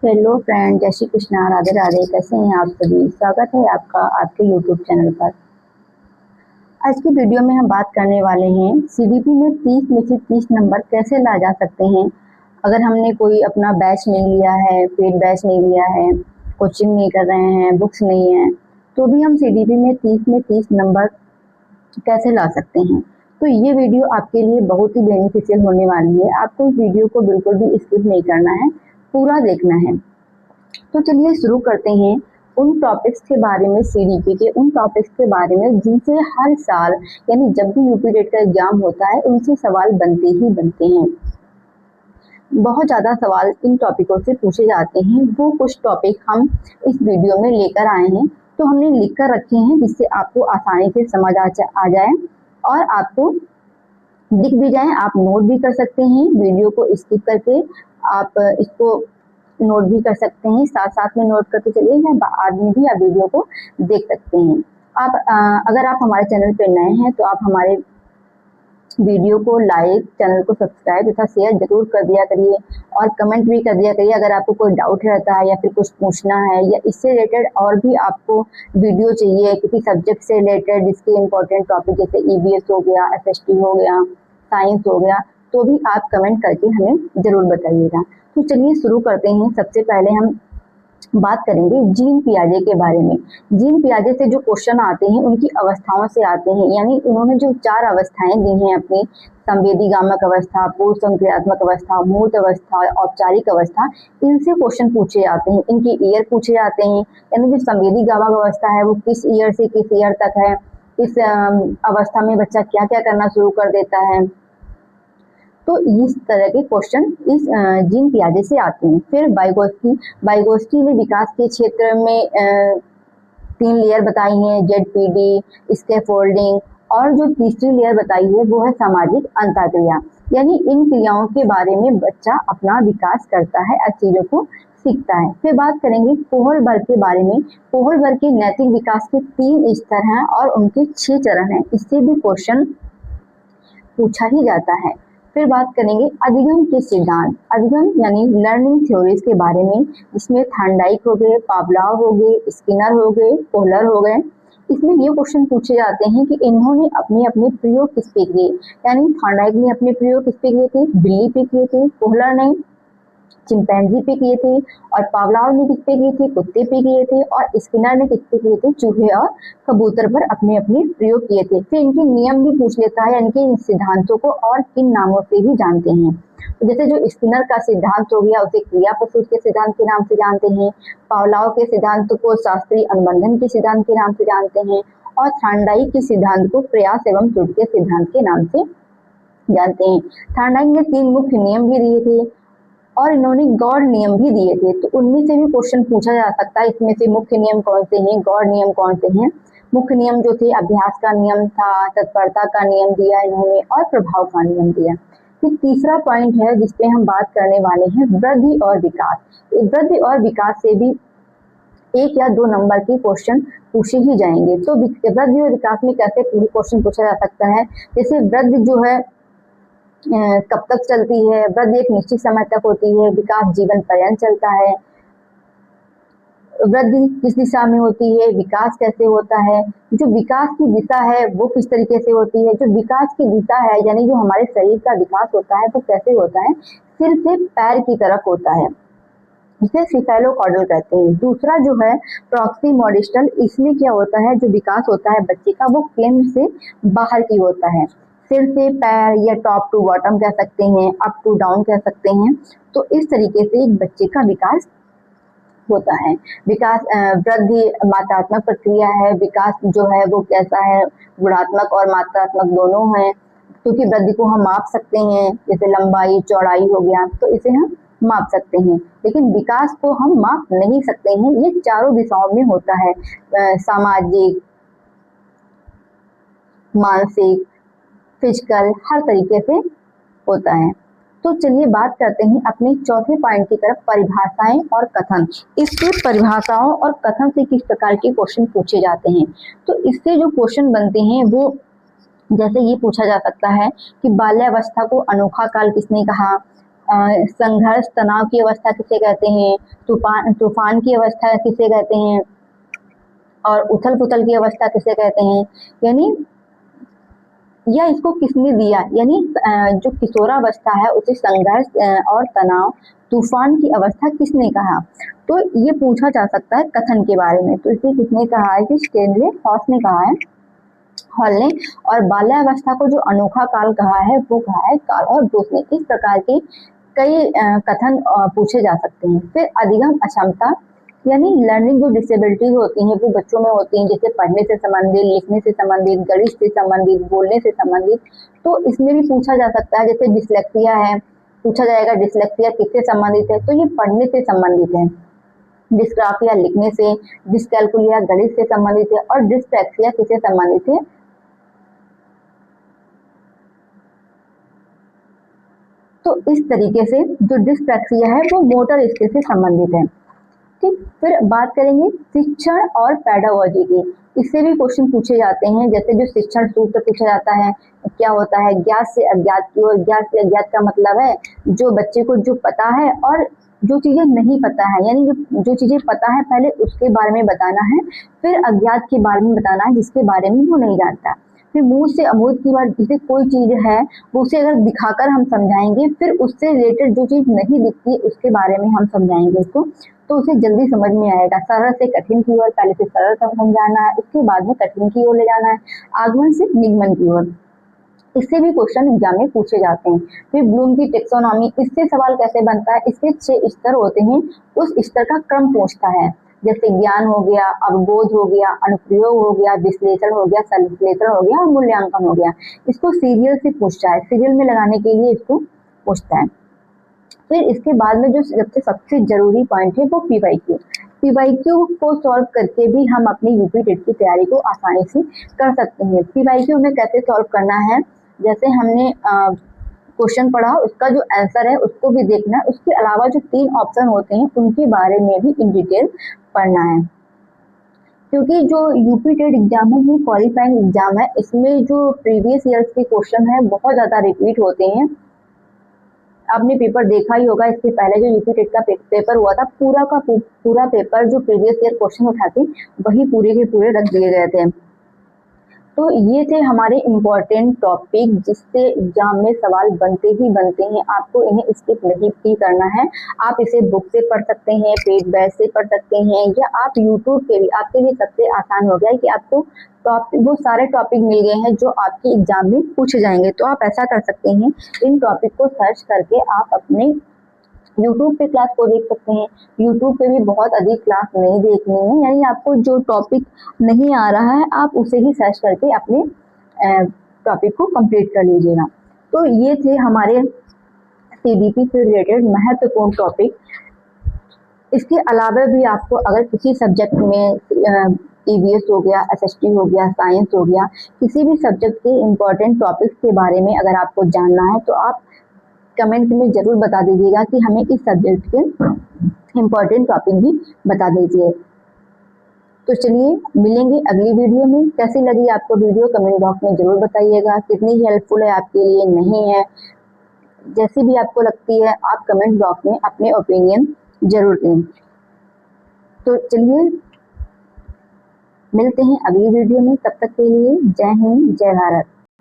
Hello friend, जय श्री कृष्णा, राधे राधे। कैसे हैं आप सभी? स्वागत है आपका आपके यूट्यूब चैनल पर। आज की वीडियो में हम बात करने वाले हैं सीडीपी में 30 में से 30 नंबर कैसे ला जा सकते हैं। अगर हमने कोई अपना बैच नहीं लिया है, पेड बैच नहीं लिया है, कोचिंग नहीं कर रहे हैं, बुक्स नहीं है, तो भी हम सीडीपी में 30 नंबर कैसे ला सकते हैं। तो ये वीडियो आपके लिए बहुत ही बेनिफिशियल होने वाली है। आपको इस वीडियो को बिल्कुल भी स्किप नहीं करना है, पूरा देखना है। तो चलिए शुरू करते हैं उन टॉपिक्स के बारे में, सीडीपी के उन टॉपिक्स के बारे में जिनसे हर साल यानी जब भी यूपी डेट का एग्जाम होता है उनसे सवाल बनते ही बनते हैं। बहुत ज़्यादा सवाल इन टॉपिकों से पूछे जाते हैं। वो कुछ टॉपिक हम इस वीडियो में लेकर आए हैं, तो हमने लिख कर रखे हैं जिससे आपको आसानी से समझ आ जाए और आपको दिख भी जाए। आप नोट भी कर सकते हैं, वीडियो को स्किप करके आप इसको नोट भी कर सकते हैं, साथ साथ में नोट करके चलिए या बाद में भी आप वीडियो को देख सकते हैं। अगर आप हमारे चैनल पे नए हैं तो आप हमारे वीडियो को लाइक, चैनल को सब्सक्राइब तथा शेयर जरूर कर दिया करिए और कमेंट भी कर दिया करिए। अगर आपको कोई डाउट रहता है या फिर कुछ पूछना है या इससे रिलेटेड और भी आपको वीडियो चाहिए किसी सब्जेक्ट से रिलेटेड, जिसके इम्पोर्टेंट टॉपिक जैसे ईवीएस हो गया, एसएसटी हो गया, साइंस हो गया, तो भी आप कमेंट करके हमें जरूर बताइएगा। तो चलिए शुरू करते हैं। सबसे पहले हम बात करेंगे जीन पियाजे के बारे में। जीन पियाजे से जो क्वेश्चन आते हैं उनकी अवस्थाओं से आते हैं, यानी उन्होंने जो 4 अवस्थाएं दी हैं अपनी, संवेदीगामक अवस्था, पूर्व संक्रियात्मक अवस्था, मूर्त अवस्था, औपचारिक अवस्था, इनसे क्वेश्चन पूछे जाते हैं। इनके ईयर पूछे जाते हैं, यानी जो संवेदीगामक अवस्था है वो किस ईयर से किस ईयर तक है, इस अवस्था में बच्चा क्या क्या करना शुरू कर देता है। तो इस तरह के क्वेश्चन इस जीन पियाजे से आते हैं। फिर वाइगोस्की ने विकास के क्षेत्र में 3 लेयर बताई हैं, जेडपीडी, स्कैफोल्डिंग, और जो तीसरी लेयर बताई है वो है सामाजिक अंतःक्रिया, यानी इन क्रियाओं के बारे में बच्चा अपना विकास करता है और चीजों को सीखता है। फिर बात करेंगे कोहलबर्ग के बारे में। कोहलबर्ग के नैतिक विकास के 3 स्तर हैं और उनके 6 चरण हैं। इससे भी क्वेश्चन पूछा ही जाता है। फिर बात करेंगे अधिगम के सिद्धांत, अधिगम यानी लर्निंग थ्योरीज के बारे में, जिसमें थार्नडाइक हो गए, पावलोव हो गए, स्किनर हो गए, कोहलर हो गए। इसमें ये क्वेश्चन पूछे जाते हैं कि इन्होंने अपने अपने प्रयोग किस पे किए, यानी थार्नडाइक ने अपने प्रयोग किस पे किए थे, बिल्ली पे किए थे, कोहलर ने चिंपैंजी पे किए थे, और पावलोव ने किस पे किए थे, कुत्ते पे किए थे, और स्किनर ने किस पे किए थे, चूहे और कबूतर पर अपने अपने प्रयोग किए थे। फिर इनके नियम भी पूछ लेता है, इनके इन सिद्धांतों को और किन नामों से भी जानते हैं। तो जैसे जो स्किनर का सिद्धांत हो गया उसे क्रिया प्रसूत के सिद्धांत के नाम से जानते हैं, पावलोव के सिद्धांत को शास्त्रीय अनुबंधन के सिद्धांत के नाम से जानते हैं, और थार्नडाइक के सिद्धांत को प्रयास एवं त्रुटि के सिद्धांत के नाम से जानते हैं। थार्नडाइक ने 3 मुख्य नियम भी दिए थे और इन्होंने गौड़ नियम भी दिए थे, तो उनमें से भी क्वेश्चन पूछा जा सकता है। इसमें से मुख्य नियम कौन से हैं, गौड़ नियम कौन से हैं। मुख्य नियम जो थे, अभ्यास का नियम था, तत्परता का नियम दिया इन्होंने, और प्रभाव का नियम दिया। फिर तीसरा पॉइंट है जिसपे हम बात करने वाले हैं, वृद्धि और विकास। वृद्धि और विकास से भी 1 या 2 नंबर के क्वेश्चन पूछे ही जाएंगे। तो वृद्धि और विकास में कैसे क्वेश्चन पूछा जा सकता है, जैसे वृद्धि जो है कब तक चलती है, वृद्धि एक निश्चित समय तक होती है, विकास जीवन पर्यंत चलता है, वृद्धि किस दिशा में होती है, विकास कैसे होता है, जो विकास की दिशा है वो किस तरीके से होती है, जो विकास की दिशा है यानी जो हमारे शरीर का विकास होता है वो कैसे होता है, सिर से पैर की तरफ होता है, इसे सिफेलोकॉर्डल कहते हैं। दूसरा जो है प्रॉक्सिमोडिस्टल, इसमें क्या होता है, जो विकास होता है बच्चे का वो केंद्र से बाहर की होता है, सिर से पैर या टॉप टू बॉटम कह सकते हैं, अप टू डाउन कह सकते हैं। तो इस तरीके से एक बच्चे का विकास होता है। विकास वृद्धि मात्रात्मक प्रक्रिया है, विकास जो है वो कैसा है, गुणात्मक और मात्रात्मक दोनों है, क्योंकि वृद्धि को हम माप सकते हैं, जैसे लंबाई चौड़ाई हो गया तो इसे हम माप सकते हैं, लेकिन विकास को हम माप नहीं सकते हैं। ये चारों दिशाओं में होता है, सामाजिक, मानसिक, फिजिकल, हर तरीके से होता है। तो चलिए बात करते हैं अपने चौथे पॉइंट की तरफ, परिभाषाएं और कथन। इससे परिभाषाओं और कथन से किस प्रकार के क्वेश्चन पूछे जाते हैं। तो इससे जो क्वेश्चन बनते हैं वो जैसे ये पूछा जा सकता है कि बाल्यावस्था को अनोखा काल किसने कहा, संघर्ष तनाव की अवस्था किसे कहते हैं, तूफान की अवस्था किसे कहते हैं, और उथल पुथल की अवस्था किसे कहते हैं, यानी या इसको किसने दिया, यानी जो किशोरावस्था है उसे संघर्ष और तनाव, तूफान की अवस्था किसने कहा। तो ये पूछा जा सकता है कथन के बारे में। तो इसे किसने कहा है कि स्टेनले हॉस ने कहा है, हॉल ने। और बाल्यावस्था को जो अनोखा काल कहा है वो कहा है कार्ल और ब्रूस ने। इस प्रकार के कई कथन पूछे जा सकते हैं। फिर अधिगम अक्षमता, यानी लर्निंग जो डिसेबिलिटीज होती हैं वो बच्चों में होती हैं, जैसे पढ़ने से संबंधित, लिखने से संबंधित, गणित से संबंधित, बोलने से संबंधित। तो इसमें भी पूछा जा सकता है, जैसे डिसलेक्सिया है, पूछा जाएगा डिसलेक्सिया किससे संबंधित है, तो ये पढ़ने से संबंधित है। डिस्ग्राफिया लिखने से, डिसकैलकुलिया गणित से संबंधित है, और डिस्प्रैक्सिया किससे संबंधित है, तो इस तरीके से जो डिस्प्रैक्सिया है वो मोटर स्किल से संबंधित है। ठीक, फिर बात करेंगे शिक्षण और पैडागोजी की। इससे भी क्वेश्चन पूछे जाते हैं, जैसे जो शिक्षण सूत्र पूछा जाता है, क्या होता है, ज्ञात से अज्ञात की ओर। ज्ञात से अज्ञात का मतलब है जो बच्चे को जो पता है और जो चीजें नहीं पता है, यानी जो चीजें पता है पहले उसके बारे में बताना है, फिर अज्ञात के बारे में बताना है जिसके बारे में वो नहीं जानता। फिर मुंह से अमूर्त की बात, जैसे कोई चीज है वो उसे अगर दिखाकर हम समझाएंगे, फिर उससे रिलेटेड जो चीज नहीं दिखती उसके बारे में हम समझाएंगे उसको, तो उसे जल्दी समझ में आएगा। सरल से कठिन की ओर, पहले से सरल तक समझाना है, उसके बाद में कठिन की ओर ले जाना है, आगमन से निगमन की ओर। इससे भी क्वेश्चन एग्जाम में पूछे जाते हैं। फिर ब्लूम की टेक्सोनॉमी, इससे सवाल कैसे बनता है, इसके 6 स्तर होते हैं, उस स्तर का क्रम पूछता है, जैसे ज्ञान हो गया, अवबोध हो गया, अनुप्रयोग हो गया, विश्लेषण हो गया, संश्लेषण हो गया और मूल्यांकन हो गया। इसको सीरियल से पूछता है, सीरियल में लगाने के लिए इसको पूछता है। फिर इसके बाद में जो सबसे जरूरी पॉइंट है वो पीवाईक्यू। पीवाईक्यू को सॉल्व करके भी हम अपनी यूपी टेट की तैयारी को आसानी से कर सकते हैं। पीवाईक्यू में कैसे सॉल्व करना है, जैसे हमने क्वेश्चन पढ़ा उसका जो आंसर है उसको भी देखना है, उसके अलावा जो 3 ऑप्शन होते हैं उनके बारे में भी इन डिटेल पढ़ना है। क्योंकि जो यूपी टेट एग्जाम है ये क्वालिफाइंग एग्जाम है, इसमें जो प्रीवियस ईयर्स के क्वेश्चन है बहुत ज़्यादा रिपीट होते हैं। आपने पेपर देखा ही होगा, इसके पहले जो यूपी टेट का पेपर हुआ था पूरा का पूरा पेपर जो प्रीवियस ईयर क्वेश्चन उठाते वही पूरे के पूरे रख दिए गए थे। तो ये थे हमारे इम्पोर्टेंट टॉपिक जिससे एग्जाम में सवाल बनते ही बनते हैं, आपको इन्हें स्किप नहीं करना है। आप इसे बुक से पढ़ सकते हैं, पेड बैच से पढ़ सकते हैं, या आप यूट्यूब पे भी, आपके लिए सबसे आसान हो गया है कि आपको वो सारे टॉपिक मिल गए हैं जो आपके एग्जाम में पूछे जाएंगे। तो आप ऐसा कर सकते हैं, इन टॉपिक को सर्च करके आप अपने यूट्यूब पे क्लास को देख सकते हैं। यूट्यूब पे भी बहुत अधिक क्लास नहीं देखनी है, यानी आपको जो टॉपिक नहीं आ रहा है आप उसे ही सर्च करके अपने टॉपिक को कंप्लीट कर लीजिएगा। तो ये थे हमारे सीडीपी से रिलेटेड महत्वपूर्ण टॉपिक। इसके अलावा भी आपको अगर किसी सब्जेक्ट में ईवीएस हो गया, एसएसटी हो गया, साइंस हो गया, किसी भी सब्जेक्ट के इम्पोर्टेंट टॉपिक्स के बारे में अगर आपको जानना है तो आप कमेंट में जरूर बता दीजिएगा कि हमें इस सब्जेक्ट के इम्पोर्टेंट टॉपिक भी बता दीजिए। तो चलिए मिलेंगे अगली वीडियो में। कैसी लगी आपको वीडियो कमेंट बॉक्स में जरूर बताइएगा, कितनी हेल्पफुल है आपके लिए, नहीं है, जैसी भी आपको लगती है आप कमेंट बॉक्स में अपने ओपिनियन जरूर दें। तो चलिए मिलते हैं अगली वीडियो में, तब तक के लिए जय हिंद, जय भारत।